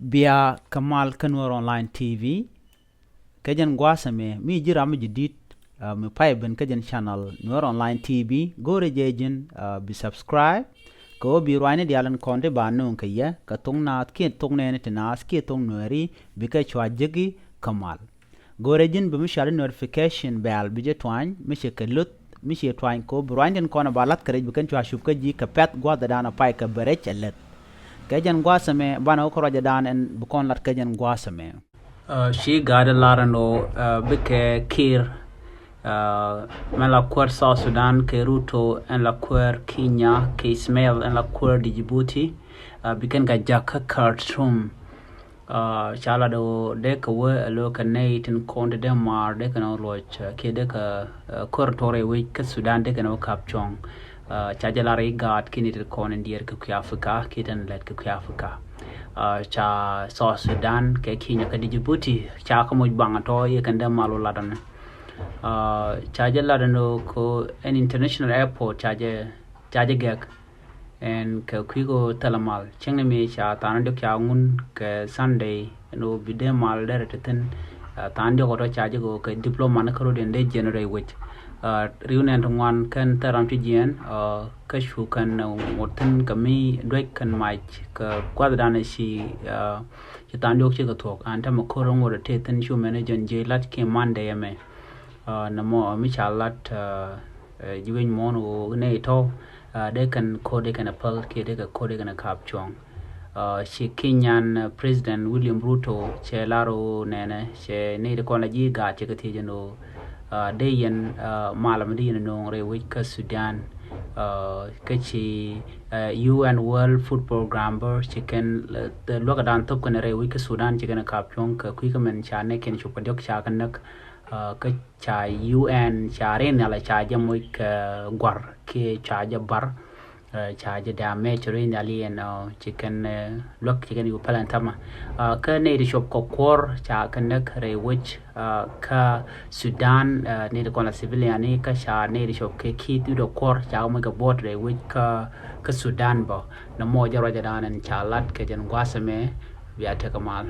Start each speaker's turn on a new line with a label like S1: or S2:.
S1: بيا كمال كنور أونلاين تي في كجن قواسمه مي جرام جديد مبايبن كجن شانل نور أونلاين تي في غوري جيجن بسبسكرايب كو بيرواني ديالن كونتي بانون كيه كتون نات كي تون نيني تناس كي تون نوري بكا شواجيكي كمال غوري جن بمشاري نوتيفيكيشن بيال بيجي توان مشي كلوت مشي توان كو برواني كونا بالات كريج بكن شواشوب كجي كبات غوادا دانا باي كبريج اللت كجن قواسمه بانا وكرا جدان ان بكون لات كجن قواسمه she got a lot of no bike Kiir men la kuer South Sudan ke Ruto en la kuer Kenya ke Ismail en la kuer Djibouti biken ga jaka Khartoum chala do de ka we lo ka nei tin konde de mar de ka no loch ke de ka kuer tore we ka Sudan de ka no kapchong chaja la IGAD kini de kon ndier ka Afrika ke den let ka Afrika cha South Sudan ke Kenya ke Djibouti cha ko mo bang to ye kan dem malu ladan cha je ladan ko an international airport cha je gek en ke kuigo talamal chengne me cha tan de kya ngun ke Sunday no bide mal der teten tan de ko to cha je go ke diploma na karo den de generate with riunen ngwan kan taram ti jen ka shu kan moten kami dwek kan mai ka kwadana shi tan yok chi ka thok an ta ko rong wo te ten shu manager je lat ke mande yame na mo mi chalat jiwen mon o ne to de kan ko de kan apal ke de ka ko de kan kap chong shi Kenyan president William Ruto che laro nene che ne de ko la ji ga che ka ti jeno de yen malam di no re we ka Sudan kachi UN World Food Program ber chicken the lokadan top kan re we ka Sudan chicken ka pyong ka kui ka men cha ne ken chu padok cha kan nak ka cha UN cha re na la cha jam we ka gwar ke cha ja bar cha ja da me chre na li en chicken lok chicken yu palan tama ka ne ri shop ko kor cha kan nak re which ka Sudan ne de kon civilian ne ka cha ne ri shop ke ki tu do kor cha mo ka bot re which ka Sudan bo na mo ja ra ja dan cha lat ke jan gwasame biya ta kamal